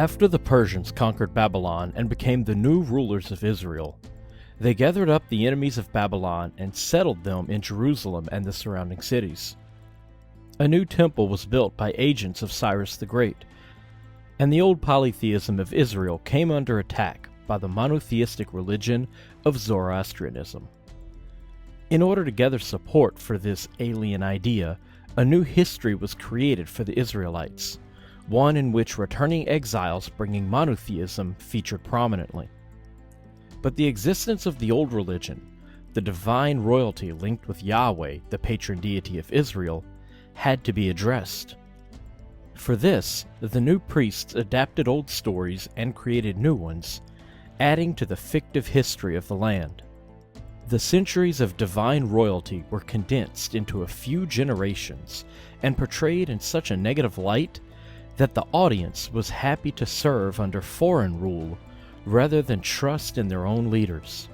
After the Persians conquered Babylon and became the new rulers of Israel, they gathered up the enemies of Babylon and settled them in Jerusalem and the surrounding cities. A new temple was built by agents of Cyrus the Great, and the old polytheism of Israel came under attack by the monotheistic religion of Zoroastrianism. In order to gather support for this alien idea, a new history was created for the Israelites, one in which returning exiles bringing monotheism featured prominently. But the existence of the old religion, the divine royalty linked with Yahweh, the patron deity of Israel, had to be addressed. For this, the new priests adapted old stories and created new ones, adding to the fictive history of the land. The centuries of divine royalty were condensed into a few generations and portrayed in such a negative light that the audience was happy to serve under foreign rule rather than trust in their own leaders.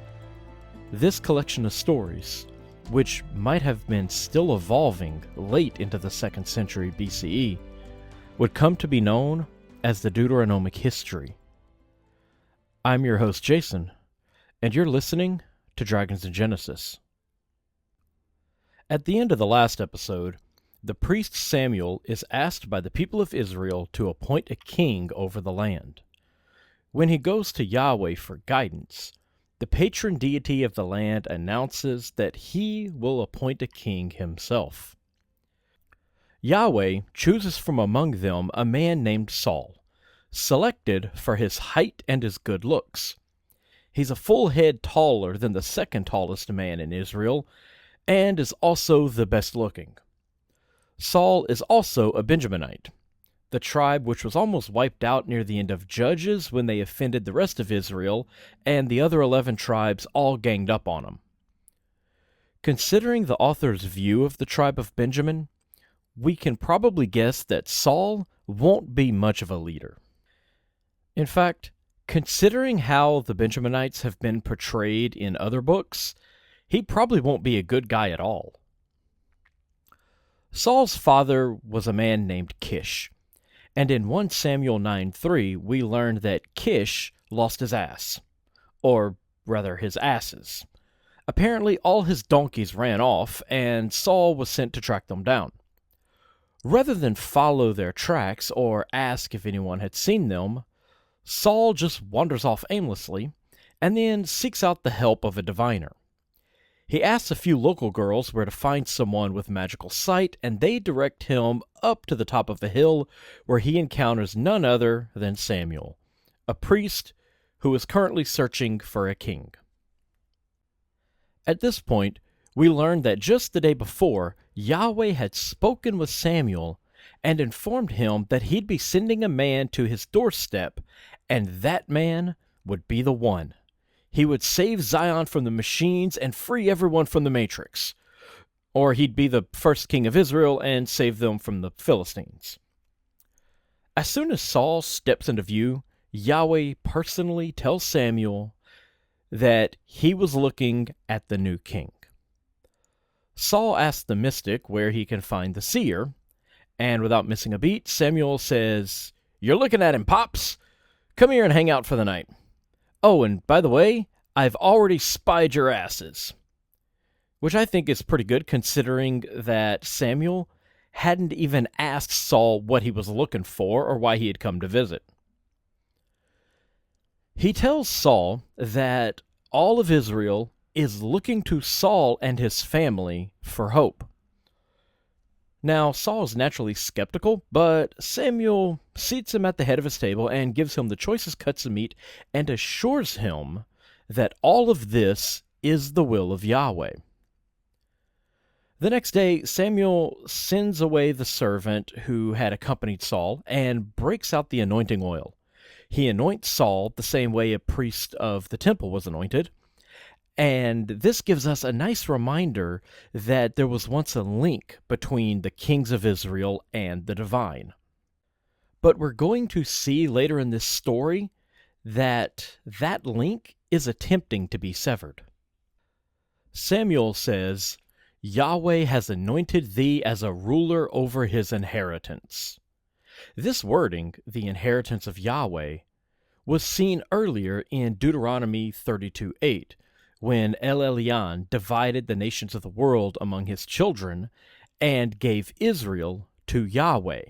This collection of stories, which might have been still evolving late into the 2nd century BCE, would come to be known as the Deuteronomic history. I'm your host Jason, and you're listening to Dragons in Genesis. At the end of the last episode, the priest Samuel is asked by the people of Israel to appoint a king over the land. When he goes to Yahweh for guidance, the patron deity of the land announces that he will appoint a king himself. Yahweh chooses from among them a man named Saul, selected for his height and his good looks. He's a full head taller than the second tallest man in Israel, and is also the best looking. Saul is also a Benjaminite, the tribe which was almost wiped out near the end of Judges when they offended the rest of Israel, and the other 11 tribes all ganged up on him. Considering the author's view of the tribe of Benjamin, we can probably guess that Saul won't be much of a leader. In fact, considering how the Benjaminites have been portrayed in other books, he probably won't be a good guy at all. Saul's father was a man named Kish, and in 1 Samuel 9:3 we learn that Kish lost his ass, or rather his asses. Apparently all his donkeys ran off, and Saul was sent to track them down. Rather than follow their tracks or ask if anyone had seen them, Saul just wanders off aimlessly, and then seeks out the help of a diviner. He asks a few local girls where to find someone with magical sight, and they direct him up to the top of a hill where he encounters none other than Samuel, a priest who is currently searching for a king. At this point, we learn that just the day before, Yahweh had spoken with Samuel and informed him that he'd be sending a man to his doorstep, and that man would be the one. He would save Zion from the machines and free everyone from the Matrix. Or he'd be the first king of Israel and save them from the Philistines. As soon as Saul steps into view, Yahweh personally tells Samuel that he was looking at the new king. Saul asks the mystic where he can find the seer, and without missing a beat, Samuel says, "You're looking at him, Pops. Come here and hang out for the night. Oh, and by the way, I've already spied your asses." Which I think is pretty good, considering that Samuel hadn't even asked Saul what he was looking for or why he had come to visit. He tells Saul that all of Israel is looking to Saul and his family for hope. Now, Saul is naturally skeptical, but Samuel seats him at the head of his table and gives him the choicest cuts of meat and assures him that all of this is the will of Yahweh. The next day, Samuel sends away the servant who had accompanied Saul and breaks out the anointing oil. He anoints Saul the same way a priest of the temple was anointed, and this gives us a nice reminder that there was once a link between the kings of Israel and the divine. But we're going to see later in this story that that link is attempting to be severed. Samuel says, "Yahweh has anointed thee as a ruler over his inheritance." This wording, the inheritance of Yahweh, was seen earlier in Deuteronomy 32:8, when El Elyon divided the nations of the world among his children and gave Israel to Yahweh.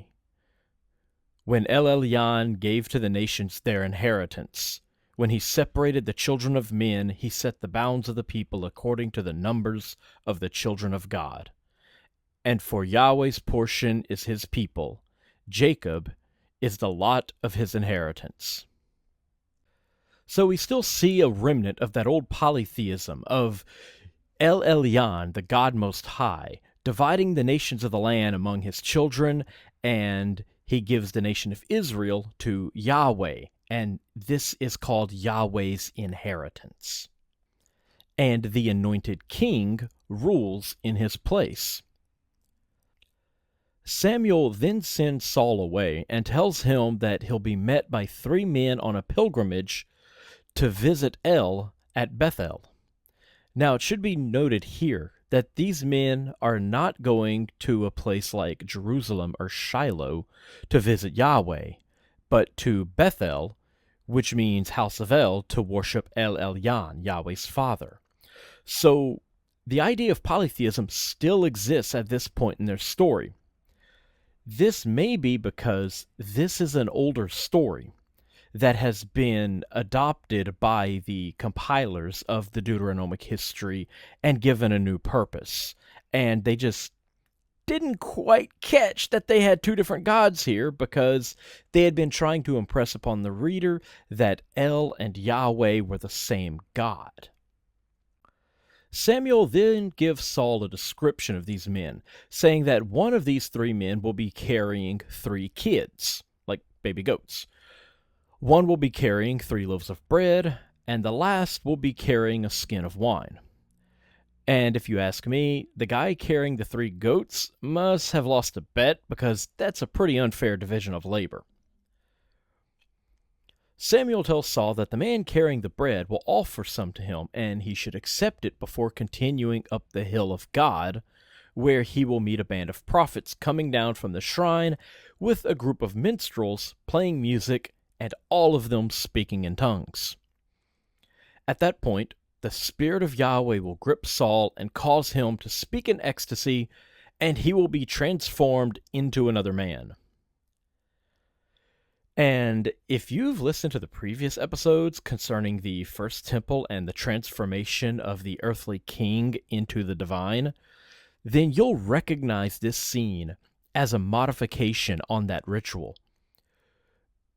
When El Elyon gave to the nations their inheritance, when he separated the children of men, he set the bounds of the people according to the numbers of the children of God. And for Yahweh's portion is his people, Jacob is the lot of his inheritance. So we still see a remnant of that old polytheism of El Elyon, the God Most High, dividing the nations of the land among his children, and he gives the nation of Israel to Yahweh, and this is called Yahweh's inheritance. And the anointed king rules in his place. Samuel then sends Saul away and tells him that he'll be met by 3 men on a pilgrimage to visit El at Bethel. Now, it should be noted here that these men are not going to a place like Jerusalem or Shiloh to visit Yahweh, but to Bethel, which means house of El, to worship El Elyon, Yahweh's father. So, the idea of polytheism still exists at this point in their story. This may be because this is an older story that has been adopted by the compilers of the Deuteronomic history and given a new purpose. And they just didn't quite catch that they had 2 different gods here because they had been trying to impress upon the reader that El and Yahweh were the same God. Samuel then gives Saul a description of these men, saying that one of these 3 men will be carrying 3 kids, like baby goats. One will be carrying 3 loaves of bread, and the last will be carrying a skin of wine. And if you ask me, the guy carrying the 3 goats must have lost a bet because that's a pretty unfair division of labor. Samuel tells Saul that the man carrying the bread will offer some to him, and he should accept it before continuing up the hill of God, where he will meet a band of prophets coming down from the shrine with a group of minstrels playing music and all of them speaking in tongues. At that point, the Spirit of Yahweh will grip Saul and cause him to speak in ecstasy, and he will be transformed into another man. And if you've listened to the previous episodes concerning the first temple and the transformation of the earthly king into the divine, then you'll recognize this scene as a modification on that ritual.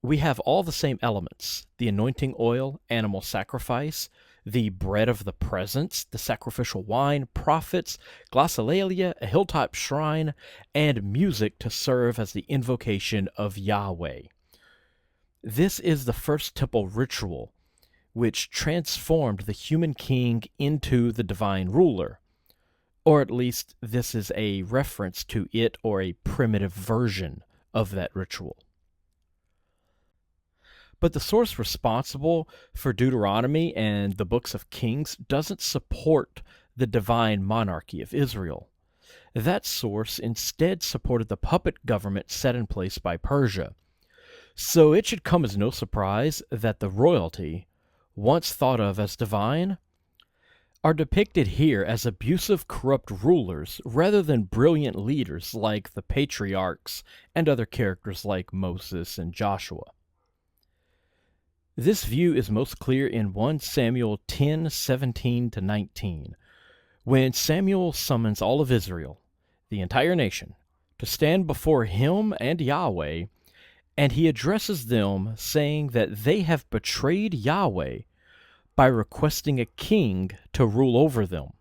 We have all the same elements: the anointing oil, animal sacrifice, the bread of the presence, the sacrificial wine, prophets, glossolalia, a hilltop shrine, and music to serve as the invocation of Yahweh. This is the first temple ritual, which transformed the human king into the divine ruler. Or at least this is a reference to it, or a primitive version of that ritual. But the source responsible for Deuteronomy and the books of Kings doesn't support the divine monarchy of Israel. That source instead supported the puppet government set in place by Persia. So it should come as no surprise that the royalty, once thought of as divine, are depicted here as abusive, corrupt rulers rather than brilliant leaders like the patriarchs and other characters like Moses and Joshua. This view is most clear in 1 Samuel 10:17-19, when Samuel summons all of Israel, the entire nation, to stand before him and Yahweh, and he addresses them saying that they have betrayed Yahweh by requesting a king to rule over them.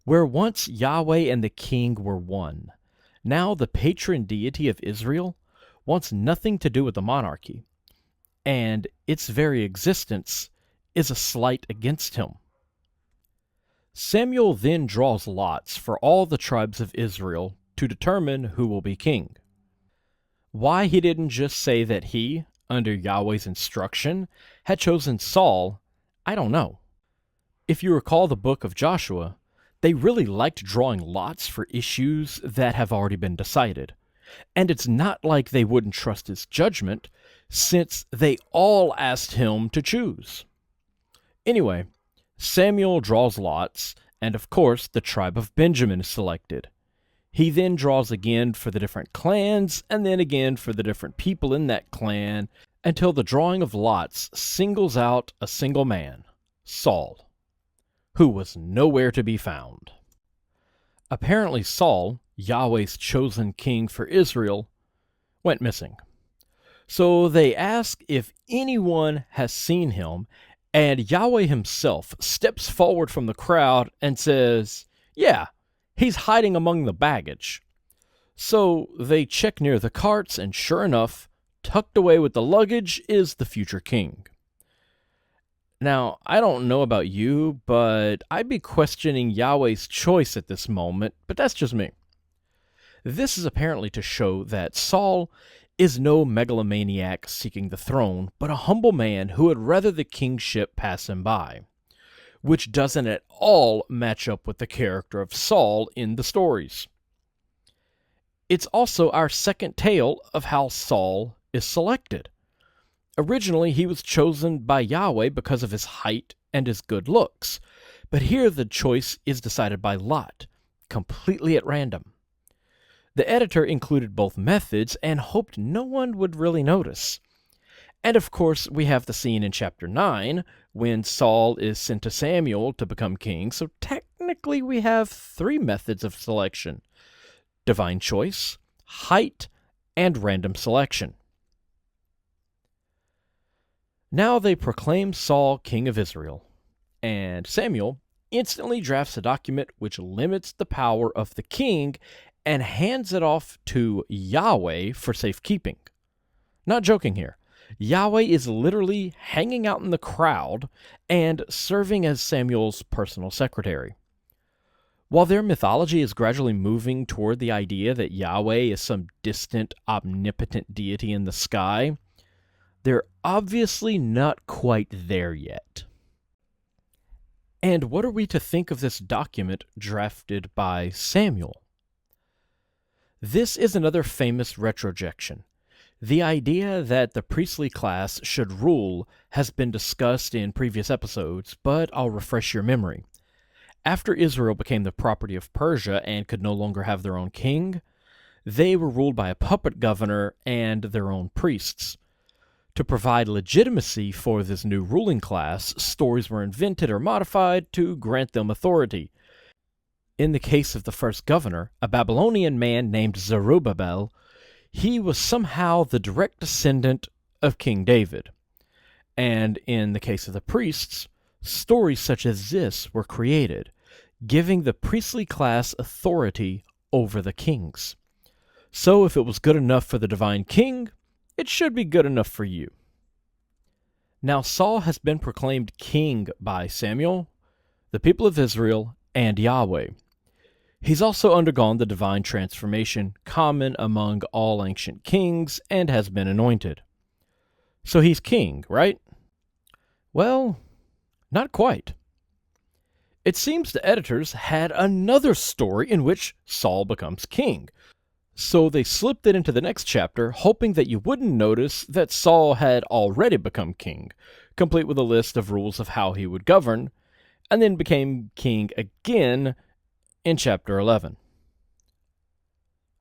Where once Yahweh and the king were one, now the patron deity of Israel wants nothing to do with the monarchy, and its very existence is a slight against him. Samuel then draws lots for all the tribes of Israel to determine who will be king. Why he didn't just say that he, under Yahweh's instruction, had chosen Saul, I don't know. If you recall the book of Joshua, they really liked drawing lots for issues that have already been decided. And it's not like they wouldn't trust his judgment, since they all asked him to choose. Anyway, Samuel draws lots, and of course the tribe of Benjamin is selected. He then draws again for the different clans, and then again for the different people in that clan, until the drawing of lots singles out a single man, Saul, who was nowhere to be found. Apparently Saul, Yahweh's chosen king for Israel, went missing. So they ask if anyone has seen him, and Yahweh himself steps forward from the crowd and says, "Yeah, he's hiding among the baggage." So they check near the carts, and sure enough, tucked away with the luggage is the future king. Now, I don't know about you, but I'd be questioning Yahweh's choice at this moment, but that's just me. This is apparently to show that Saul is no megalomaniac seeking the throne, but a humble man who would rather the kingship pass him by, which doesn't at all match up with the character of Saul in the stories. It's also our second tale of how Saul is selected. Originally, he was chosen by Yahweh because of his height and his good looks, but here the choice is decided by lot, completely at random. The editor included both methods and hoped no one would really notice. And of course, we have the scene in chapter 9 when Saul is sent to Samuel to become king, so technically we have 3 methods of selection: divine choice, height, and random selection. Now they proclaim Saul king of Israel, and Samuel instantly drafts a document which limits the power of the king and hands it off to Yahweh for safekeeping. Not joking here. Yahweh is literally hanging out in the crowd and serving as Samuel's personal secretary. While their mythology is gradually moving toward the idea that Yahweh is some distant, omnipotent deity in the sky, they're obviously not quite there yet. And what are we to think of this document drafted by Samuel? This is another famous retrojection. The idea that the priestly class should rule has been discussed in previous episodes, but I'll refresh your memory. After Israel became the property of Persia and could no longer have their own king, they were ruled by a puppet governor and their own priests. To provide legitimacy for this new ruling class, stories were invented or modified to grant them authority. In the case of the first governor, a Babylonian man named Zerubbabel, he was somehow the direct descendant of King David. And in the case of the priests, stories such as this were created, giving the priestly class authority over the kings. So if it was good enough for the divine king, it should be good enough for you. Now Saul has been proclaimed king by Samuel, the people of Israel, and Yahweh. He's also undergone the divine transformation common among all ancient kings and has been anointed. So he's king, right? Well, not quite. It seems the editors had another story in which Saul becomes king. So they slipped it into the next chapter, hoping that you wouldn't notice that Saul had already become king, complete with a list of rules of how he would govern, and then became king again in chapter 11.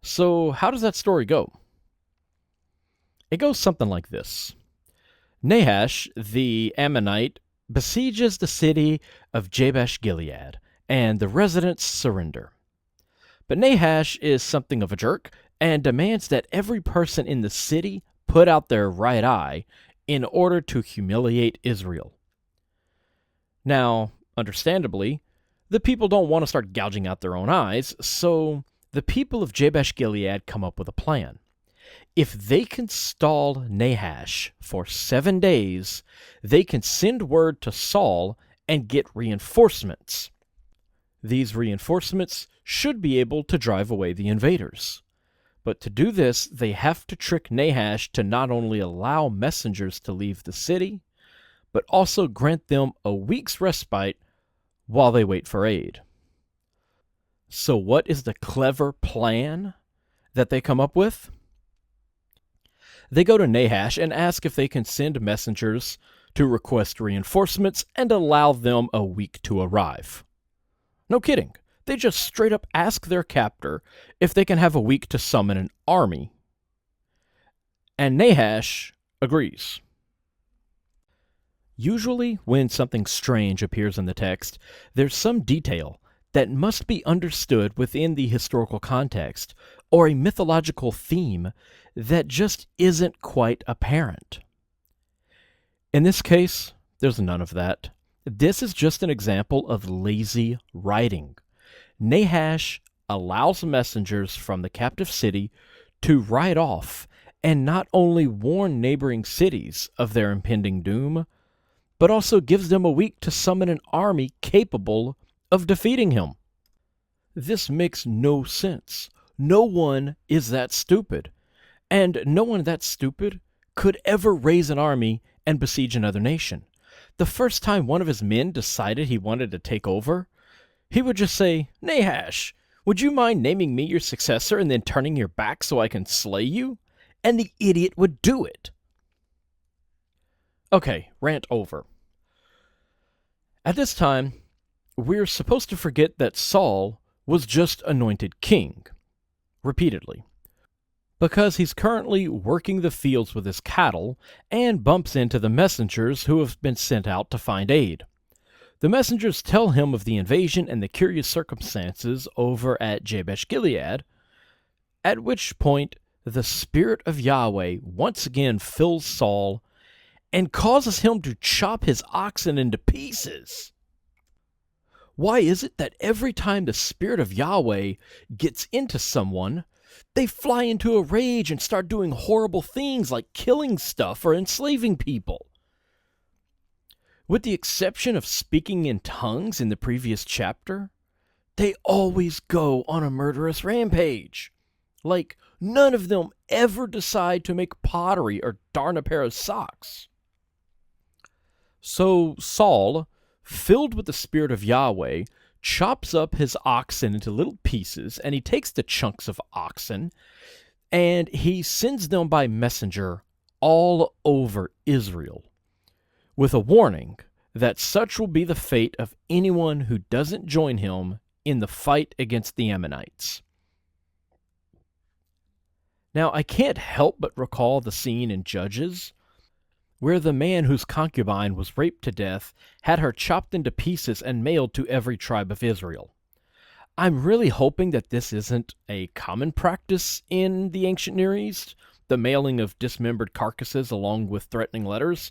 So how does that story go? It goes something like this. Nahash, the Ammonite, besieges the city of Jabesh-Gilead, and the residents surrender. But Nahash is something of a jerk and demands that every person in the city put out their right eye in order to humiliate Israel. Now, understandably, the people don't want to start gouging out their own eyes, so the people of Jabesh-Gilead come up with a plan. If they can stall Nahash for 7 days, they can send word to Saul and get reinforcements. These reinforcements should be able to drive away the invaders. But to do this, they have to trick Nahash to not only allow messengers to leave the city, but also grant them a week's respite while they wait for aid. So what is the clever plan? that they come up with? They go to Nahash and ask if they can send messengers to request reinforcements and allow them a week to arrive. No kidding. They just straight up ask their captor if they can have a week to summon an army. And Nahash agrees. Usually, when something strange appears in the text, there's some detail that must be understood within the historical context, or a mythological theme that just isn't quite apparent. In this case, there's none of that. This is just an example of lazy writing. Nahash allows messengers from the captive city to ride off and not only warn neighboring cities of their impending doom, but also gives them a week to summon an army capable of defeating him. This makes no sense. No one is that stupid, and no one that stupid could ever raise an army and besiege another nation. The first time one of his men decided he wanted to take over, he would just say, "Nahash, would you mind naming me your successor and then turning your back so I can slay you?" And the idiot would do it. Okay, rant over. At this time, we're supposed to forget that Saul was just anointed king, repeatedly, because he's currently working the fields with his cattle and bumps into the messengers who have been sent out to find aid. The messengers tell him of the invasion and the curious circumstances over at Jabesh Gilead, at which point the Spirit of Yahweh once again fills Saul and causes him to chop his oxen into pieces. Why is it that every time the Spirit of Yahweh gets into someone, they fly into a rage and start doing horrible things like killing stuff or enslaving people? With the exception of speaking in tongues in the previous chapter, they always go on a murderous rampage. Like, none of them ever decide to make pottery or darn a pair of socks. So Saul, filled with the Spirit of Yahweh, chops up his oxen into little pieces, and he takes the chunks of oxen, and he sends them by messenger all over Israel, with a warning that such will be the fate of anyone who doesn't join him in the fight against the Ammonites. Now, I can't help but recall the scene in Judges, where the man whose concubine was raped to death had her chopped into pieces and mailed to every tribe of Israel. I'm really hoping that this isn't a common practice in the ancient Near East, the mailing of dismembered carcasses along with threatening letters,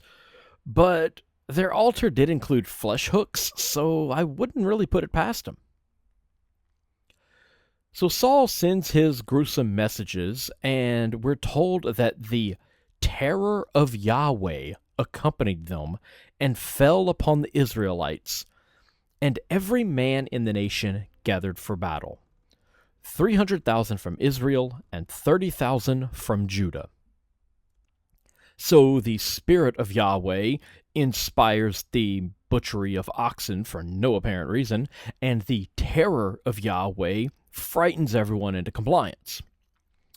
but their altar did include flesh hooks, so I wouldn't really put it past them. So Saul sends his gruesome messages, and we're told that the terror of Yahweh accompanied them and fell upon the Israelites, and every man in the nation gathered for battle. 300,000 from Israel and 30,000 from Judah. So the Spirit of Yahweh inspires the butchery of oxen for no apparent reason, and the terror of Yahweh frightens everyone into compliance.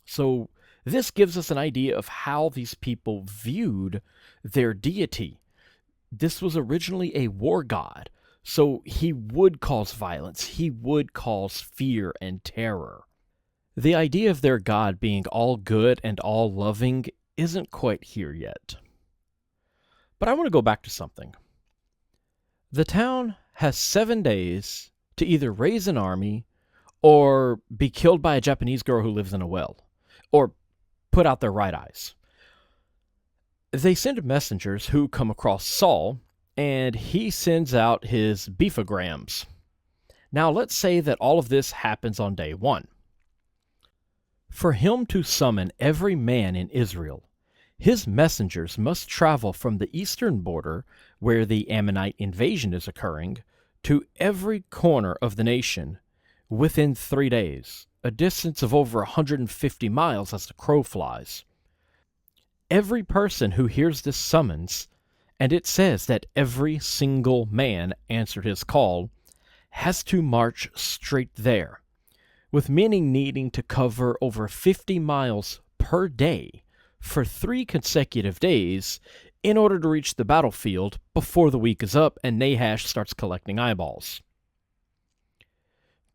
So this gives us an idea of how these people viewed their deity. This was originally a war god, so he would cause violence, he would cause fear and terror. The idea of their god being all good and all loving isn't quite here yet. But I want to go back to something. The town has 7 days to either raise an army or be killed by a Japanese girl who lives in a well, or put out their right eyes. They send messengers who come across Saul, and he sends out his beefograms. Now let's say that all of this happens on day 1. For him to summon every man in Israel, his messengers must travel from the eastern border, where the Ammonite invasion is occurring, to every corner of the nation within 3 days, a distance of over 150 miles as the crow flies. Every person who hears this summons, and it says that every single man answered his call, has to march straight there, with many needing to cover over 50 miles per day for 3 consecutive days in order to reach the battlefield before the week is up and Nahash starts collecting eyeballs.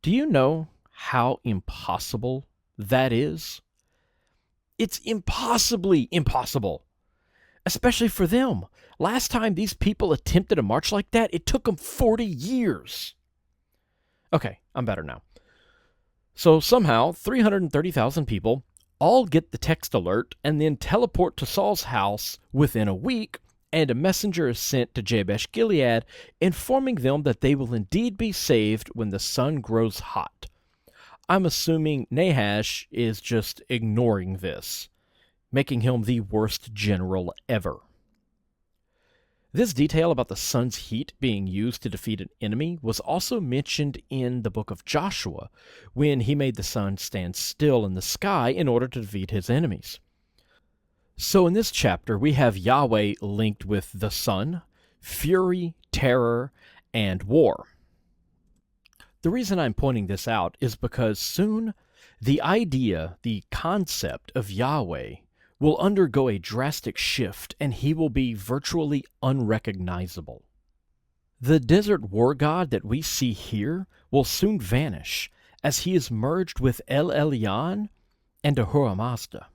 Do you know how impossible that is? It's impossibly impossible, especially for them. Last time these people attempted a march like that, it took them 40 years. Okay, I'm better now. So somehow, 330,000 people all get the text alert and then teleport to Saul's house within a week, and a messenger is sent to Jabesh Gilead, informing them that they will indeed be saved when the sun grows hot. I'm assuming Nahash is just ignoring this, making him the worst general ever. This detail about the sun's heat being used to defeat an enemy was also mentioned in the book of Joshua, when he made the sun stand still in the sky in order to defeat his enemies. So in this chapter, we have Yahweh linked with the sun, fury, terror, and war. The reason I'm pointing this out is because soon the concept of Yahweh will undergo a drastic shift, and he will be virtually unrecognizable. The desert war god that we see here will soon vanish, as he is merged with El Elyon and Ahura Mazda.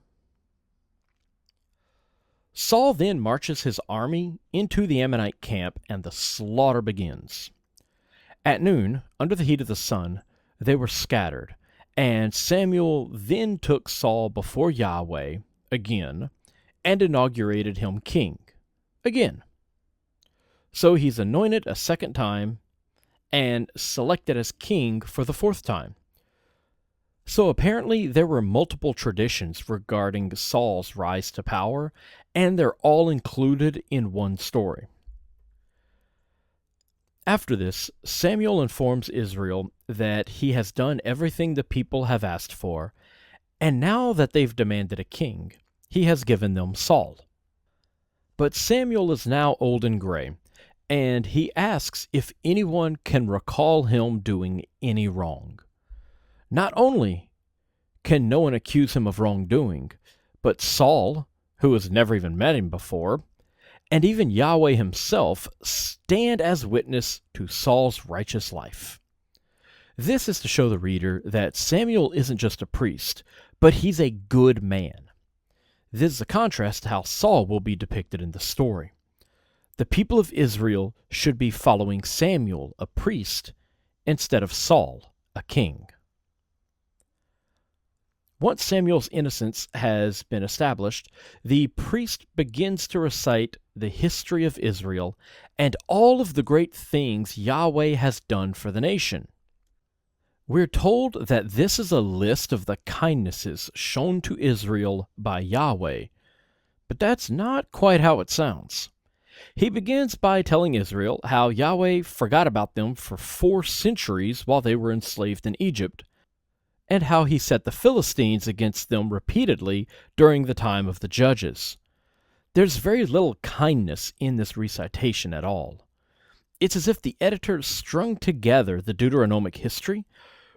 Saul then marches his army into the Ammonite camp, and the slaughter begins. At noon, under the heat of the sun, they were scattered, and Samuel then took Saul before Yahweh again, and inaugurated him king again. So he's anointed a second time, and selected as king for the fourth time. So apparently there were multiple traditions regarding Saul's rise to power, and they're all included in one story. After this, Samuel informs Israel that he has done everything the people have asked for, and now that they've demanded a king, he has given them Saul. But Samuel is now old and gray, and he asks if anyone can recall him doing any wrong. Not only can no one accuse him of wrongdoing, but Saul, who has never even met him before, and even Yahweh himself stand as witness to Saul's righteous life. This is to show the reader that Samuel isn't just a priest, but he's a good man. This is a contrast to how Saul will be depicted in the story. The people of Israel should be following Samuel, a priest, instead of Saul, a king. Once Samuel's innocence has been established, the priest begins to recite the history of Israel and all of the great things Yahweh has done for the nation. We're told that this is a list of the kindnesses shown to Israel by Yahweh, but that's not quite how it sounds. He begins by telling Israel how Yahweh forgot about them for 4 centuries while they were enslaved in Egypt, and how he set the Philistines against them repeatedly during the time of the judges. There's very little kindness in this recitation at all. It's as if the editors strung together the Deuteronomic history,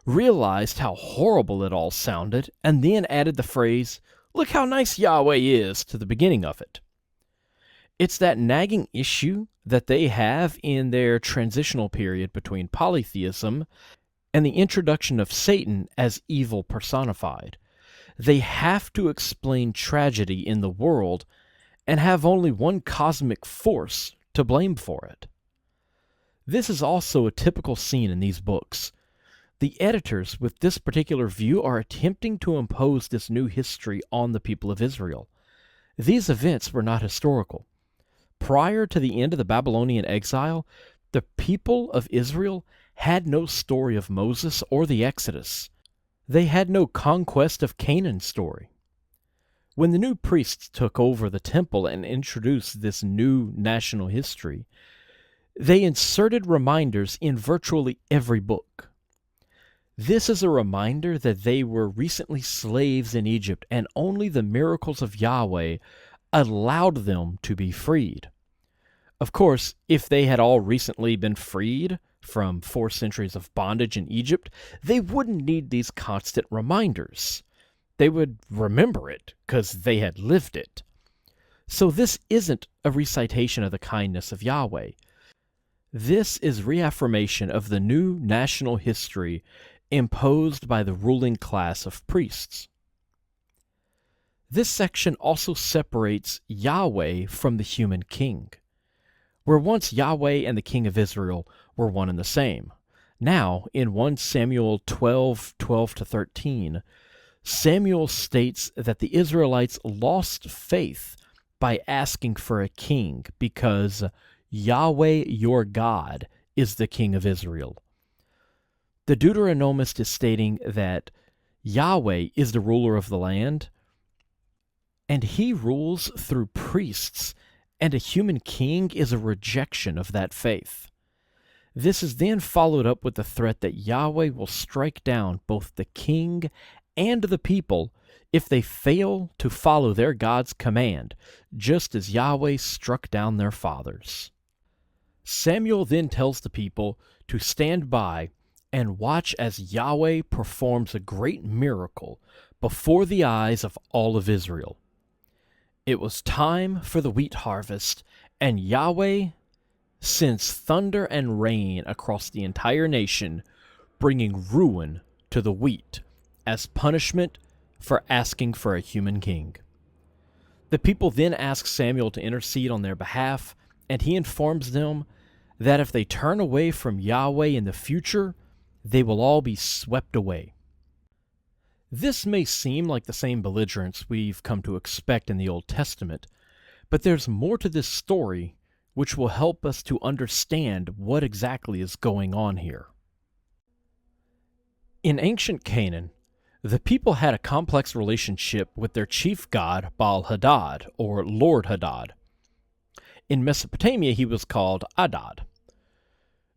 realized how horrible it all sounded, and then added the phrase, "Look how nice Yahweh is," to the beginning of it. It's that nagging issue that they have in their transitional period between polytheism and the introduction of Satan as evil personified. They have to explain tragedy in the world and have only one cosmic force to blame for it. This is also a typical scene in these books. The editors with this particular view are attempting to impose this new history on the people of Israel. These events were not historical. Prior to the end of the Babylonian exile, the people of Israel had no story of Moses or the Exodus. They had no conquest of Canaan story. When the new priests took over the temple and introduced this new national history, they inserted reminders in virtually every book. This is a reminder that they were recently slaves in Egypt, and only the miracles of Yahweh allowed them to be freed. Of course, if they had all recently been freed, from 4 centuries of bondage in Egypt, they wouldn't need these constant reminders. They would remember it because they had lived it. So this isn't a recitation of the kindness of Yahweh. This is reaffirmation of the new national history imposed by the ruling class of priests. This section also separates Yahweh from the human king. Where once Yahweh and the king of Israel were one and the same, now in 1 Samuel 12:12-13, Samuel states that the Israelites lost faith by asking for a king because Yahweh your God is the king of Israel. The Deuteronomist is stating that Yahweh is the ruler of the land, and he rules through priests, and a human king is a rejection of that faith. This is then followed up with the threat that Yahweh will strike down both the king and the people if they fail to follow their God's command, just as Yahweh struck down their fathers. Samuel then tells the people to stand by and watch as Yahweh performs a great miracle before the eyes of all of Israel. It was time for the wheat harvest, and Yahweh sends thunder and rain across the entire nation, bringing ruin to the wheat as punishment for asking for a human king. The people then ask Samuel to intercede on their behalf, and he informs them that if they turn away from Yahweh in the future, they will all be swept away. This may seem like the same belligerence we've come to expect in the Old Testament, but there's more to this story which will help us to understand what exactly is going on here. In ancient Canaan, the people had a complex relationship with their chief god Baal-Hadad, or Lord Hadad. In Mesopotamia, he was called Adad.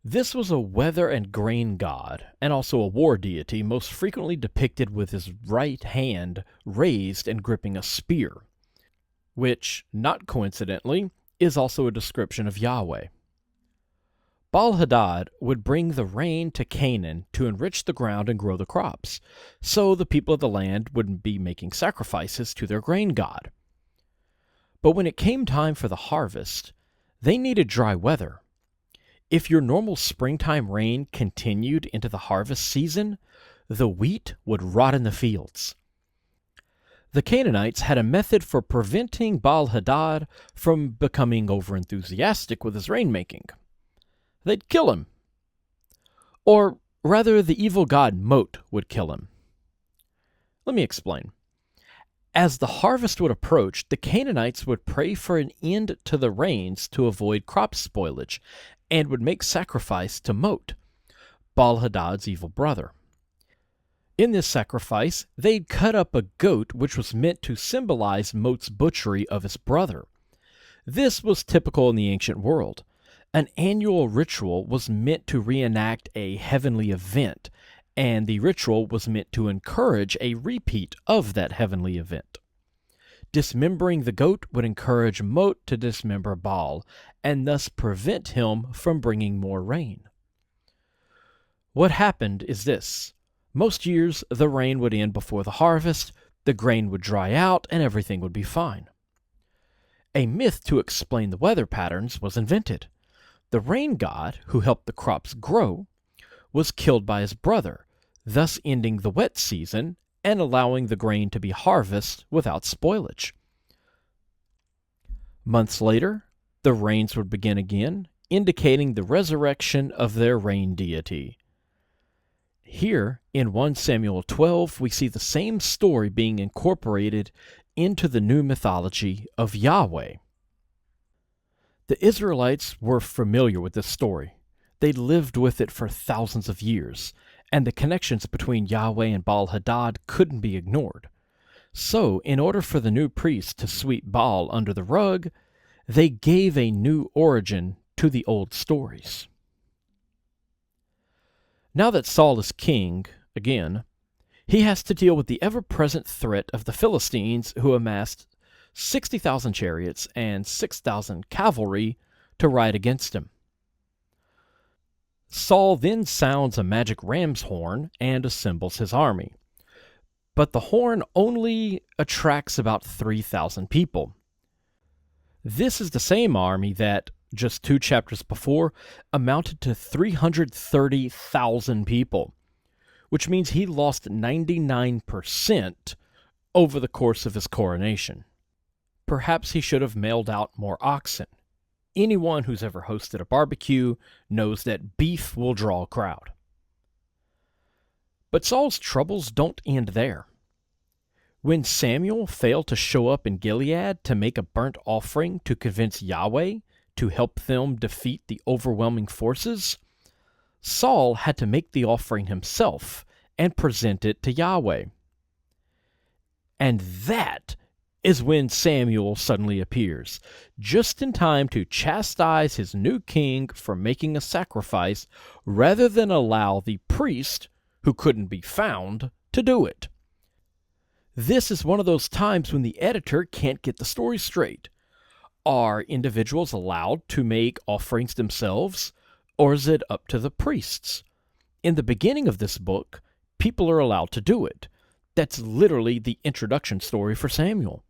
This was a weather and grain god, and also a war deity, most frequently depicted with his right hand raised and gripping a spear, which, not coincidentally, is also a description of Yahweh. Baal-Hadad would bring the rain to Canaan to enrich the ground and grow the crops, so the people of the land wouldn't be making sacrifices to their grain god. But when it came time for the harvest, they needed dry weather. If your normal springtime rain continued into the harvest season, the wheat would rot in the fields. The Canaanites had a method for preventing Baal-Hadad from becoming overenthusiastic with his rainmaking. They'd kill him. Or rather, the evil god Mot would kill him. Let me explain. As the harvest would approach, the Canaanites would pray for an end to the rains to avoid crop spoilage, and would make sacrifice to Mot, Baal-Hadad's evil brother. In this sacrifice, they'd cut up a goat which was meant to symbolize Mot's butchery of his brother. This was typical in the ancient world. An annual ritual was meant to reenact a heavenly event, and the ritual was meant to encourage a repeat of that heavenly event. Dismembering the goat would encourage Mot to dismember Baal, and thus prevent him from bringing more rain. What happened is this. Most years, the rain would end before the harvest, the grain would dry out, and everything would be fine. A myth to explain the weather patterns was invented. The rain god, who helped the crops grow, was killed by his brother, thus ending the wet season and allowing the grain to be harvested without spoilage. Months later, the rains would begin again, indicating the resurrection of their rain deity. Here, in 1 Samuel 12, we see the same story being incorporated into the new mythology of Yahweh. The Israelites were familiar with this story. They lived with it for thousands of years, and the connections between Yahweh and Baal-Hadad couldn't be ignored. So, in order for the new priest to sweep Baal under the rug, they gave a new origin to the old stories. Now that Saul is king, again, he has to deal with the ever-present threat of the Philistines, who amassed 60,000 chariots and 6,000 cavalry to ride against him. Saul then sounds a magic ram's horn and assembles his army. But the horn only attracts about 3,000 people. This is the same army that, just 2 chapters before, amounted to 330,000 people, which means he lost 99% over the course of his coronation. Perhaps he should have mailed out more oxen. Anyone who's ever hosted a barbecue knows that beef will draw a crowd. But Saul's troubles don't end there. When Samuel failed to show up in Gilead to make a burnt offering to convince Yahweh to help them defeat the overwhelming forces, Saul had to make the offering himself and present it to Yahweh. And that is when Samuel suddenly appears, just in time to chastise his new king for making a sacrifice rather than allow the priest, who couldn't be found, to do it. This is one of those times when the editor can't get the story straight. Are individuals allowed to make offerings themselves, or is it up to the priests? In the beginning of this book, people are allowed to do it. That's literally the introduction story for Samuel.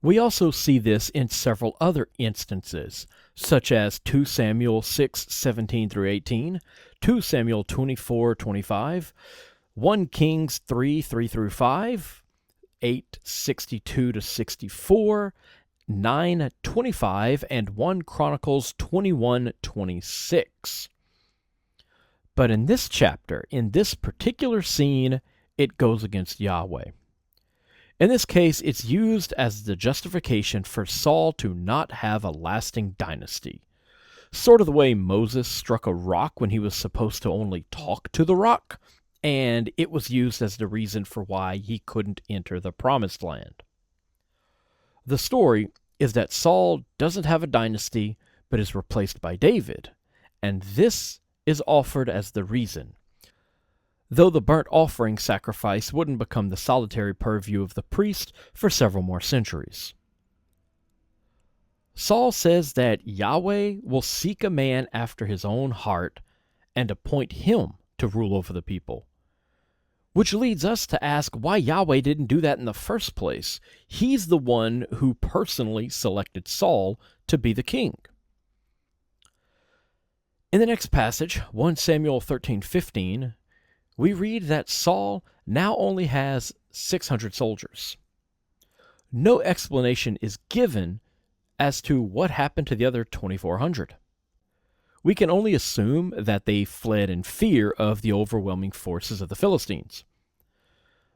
We also see this in several other instances, such as 2 Samuel 6:17-18, 2 Samuel 24:25, 1 Kings 3:3-5, 8:62-64, 9:25, and 1 Chronicles 21:26. But in this chapter, in this particular scene, it goes against Yahweh. In this case, it's used as the justification for Saul to not have a lasting dynasty. Sort of the way Moses struck a rock when he was supposed to only talk to the rock, and it was used as the reason for why he couldn't enter the Promised Land. The story is that Saul doesn't have a dynasty, but is replaced by David, and this is offered as the reason, though the burnt offering sacrifice wouldn't become the solitary purview of the priest for several more centuries. Saul says that Yahweh will seek a man after his own heart and appoint him to rule over the people. Which leads us to ask why Yahweh didn't do that in the first place. He's the one who personally selected Saul to be the king. In the next passage, 1 Samuel 13:15, we read that Saul now only has 600 soldiers. No explanation is given as to what happened to the other 2,400. We can only assume that they fled in fear of the overwhelming forces of the Philistines.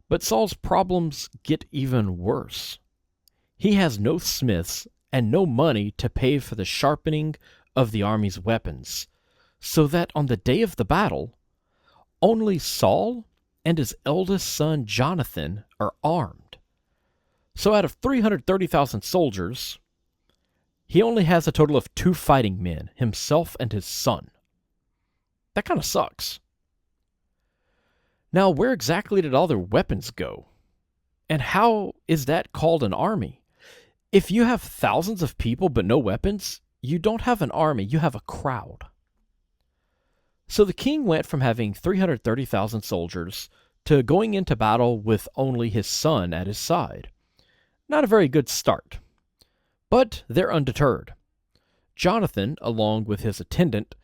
But Saul's problems get even worse. He has no smiths and no money to pay for the sharpening of the army's weapons, so that on the day of the battle, only Saul and his eldest son Jonathan are armed. So out of 330,000 soldiers, he only has a total of 2 fighting men, himself and his son. That kind of sucks. Now, where exactly did all their weapons go? And how is that called an army? If you have thousands of people but no weapons, you don't have an army, you have a crowd. So the king went from having 330,000 soldiers to going into battle with only his son at his side. Not a very good start. But they're undeterred. Jonathan, along with his attendant,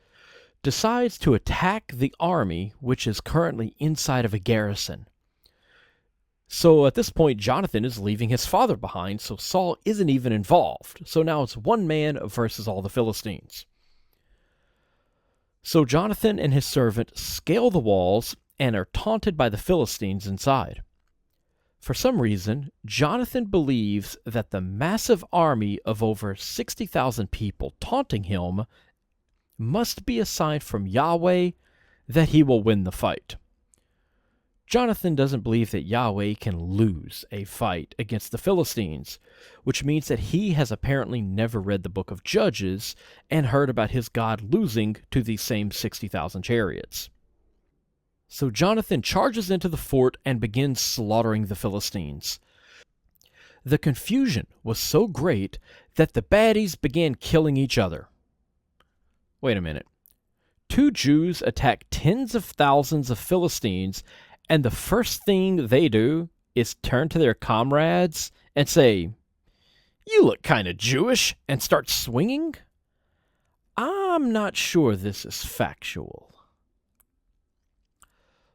decides to attack the army which is currently inside of a garrison. So at this point, Jonathan is leaving his father behind, so Saul isn't even involved. So now it's one man versus all the Philistines. So Jonathan and his servant scale the walls and are taunted by the Philistines inside. For some reason, Jonathan believes that the massive army of over 60,000 people taunting him must be a sign from Yahweh that he will win the fight. Jonathan doesn't believe that Yahweh can lose a fight against the Philistines, which means that he has apparently never read the book of Judges and heard about his God losing to these same 60,000 chariots. So Jonathan charges into the fort and begins slaughtering the Philistines. The confusion was so great that the baddies began killing each other. Wait a minute. Two Jews attack tens of thousands of Philistines, and the first thing they do is turn to their comrades and say, "You look kind of Jewish," and start swinging? I'm not sure this is factual.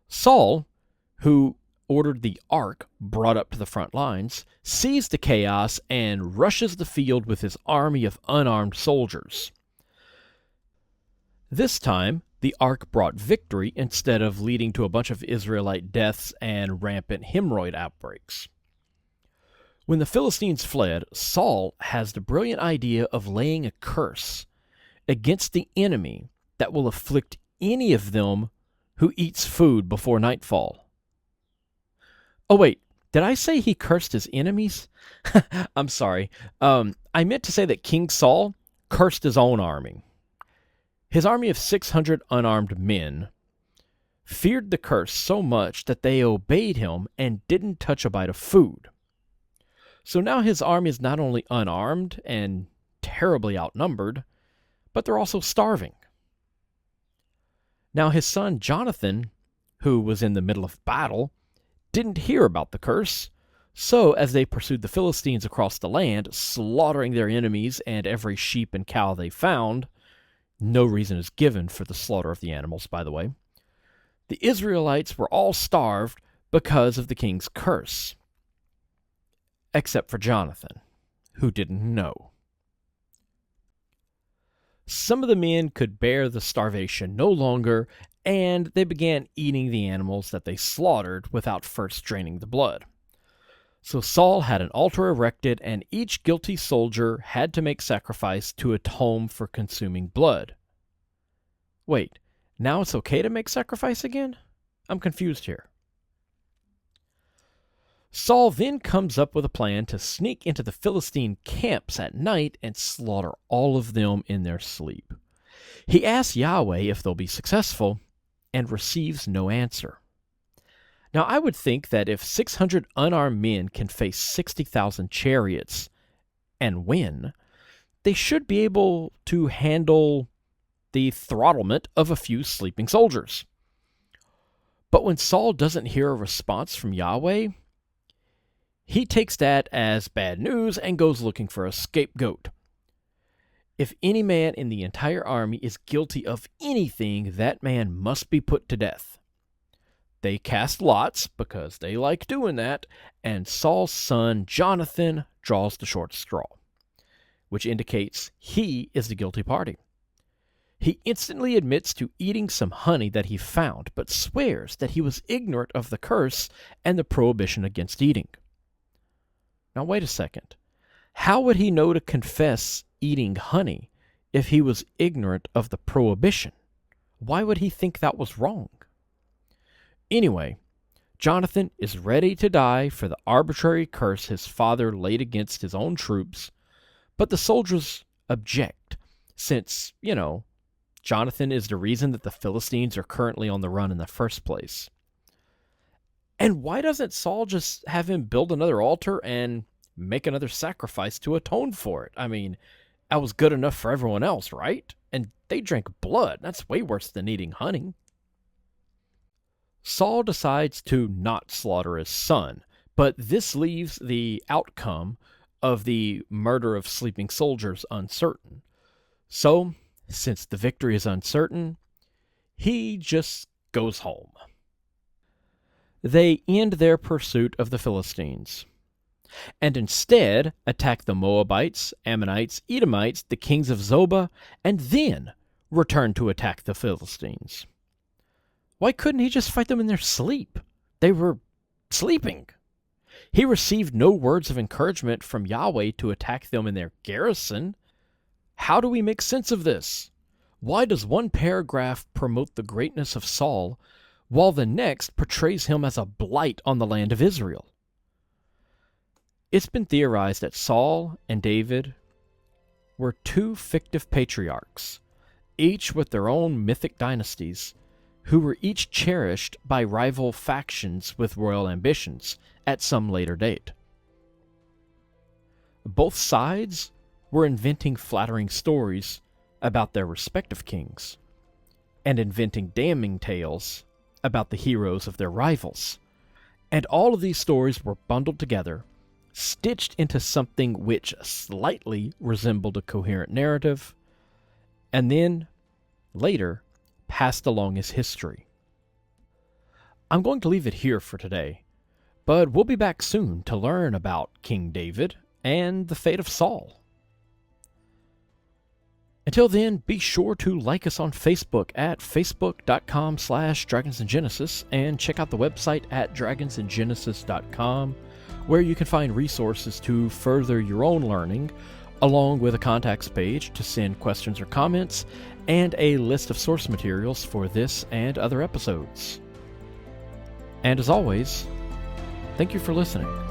Saul, who ordered the ark brought up to the front lines, sees the chaos and rushes the field with his army of unarmed soldiers. This time, the ark brought victory instead of leading to a bunch of Israelite deaths and rampant hemorrhoid outbreaks. When the Philistines fled, Saul has the brilliant idea of laying a curse against the enemy that will afflict any of them who eats food before nightfall. Oh wait, did I say he cursed his enemies? I'm sorry. I meant to say that King Saul cursed his own army. His army of 600 unarmed men feared the curse so much that they obeyed him and didn't touch a bite of food. So now his army is not only unarmed and terribly outnumbered, but they're also starving. Now his son Jonathan, who was in the middle of battle, didn't hear about the curse, so as they pursued the Philistines across the land, slaughtering their enemies and every sheep and cow they found, no reason is given for the slaughter of the animals, by the way, the Israelites were all starved because of the king's curse. Except for Jonathan, who didn't know. Some of the men could bear the starvation no longer, and they began eating the animals that they slaughtered without first draining the blood. So Saul had an altar erected, and each guilty soldier had to make sacrifice to atone for consuming blood. Wait, now it's okay to make sacrifice again? I'm confused here. Saul then comes up with a plan to sneak into the Philistine camps at night and slaughter all of them in their sleep. He asks Yahweh if they'll be successful, and receives no answer. Now I would think that if 600 unarmed men can face 60,000 chariots and win, they should be able to handle the throttlement of a few sleeping soldiers. But when Saul doesn't hear a response from Yahweh, he takes that as bad news and goes looking for a scapegoat. If any man in the entire army is guilty of anything, that man must be put to death. They cast lots, because they like doing that, and Saul's son Jonathan draws the short straw, which indicates he is the guilty party. He instantly admits to eating some honey that he found, but swears that he was ignorant of the curse and the prohibition against eating. Now wait a second. How would he know to confess eating honey if he was ignorant of the prohibition? Why would he think that was wrong? Anyway, Jonathan is ready to die for the arbitrary curse his father laid against his own troops, but the soldiers object, since, Jonathan is the reason that the Philistines are currently on the run in the first place. And why doesn't Saul just have him build another altar and make another sacrifice to atone for it? I mean, that was good enough for everyone else, right? And they drank blood. That's way worse than eating honey. Saul decides to not slaughter his son, but this leaves the outcome of the murder of sleeping soldiers uncertain. So, since the victory is uncertain, he just goes home. They end their pursuit of the Philistines, and instead attack the Moabites, Ammonites, Edomites, the kings of Zobah, and then return to attack the Philistines. Why couldn't he just fight them in their sleep? They were sleeping. He received no words of encouragement from Yahweh to attack them in their garrison. How do we make sense of this? Why does one paragraph promote the greatness of Saul, while the next portrays him as a blight on the land of Israel? It's been theorized that Saul and David were two fictive patriarchs, each with their own mythic dynasties, who were each cherished by rival factions with royal ambitions at some later date. Both sides were inventing flattering stories about their respective kings. and inventing damning tales about the heroes of their rivals. And all of these stories were bundled together, stitched into something which slightly resembled a coherent narrative, and then, later, passed along as history. I'm going to leave it here for today, but we'll be back soon to learn about King David and the fate of Saul. Until then, be sure to like us on Facebook at facebook.com/dragonsandgenesis and check out the website at dragonsandgenesis.com, where you can find resources to further your own learning, along with a contacts page to send questions or comments, and a list of source materials for this and other episodes. And as always, thank you for listening.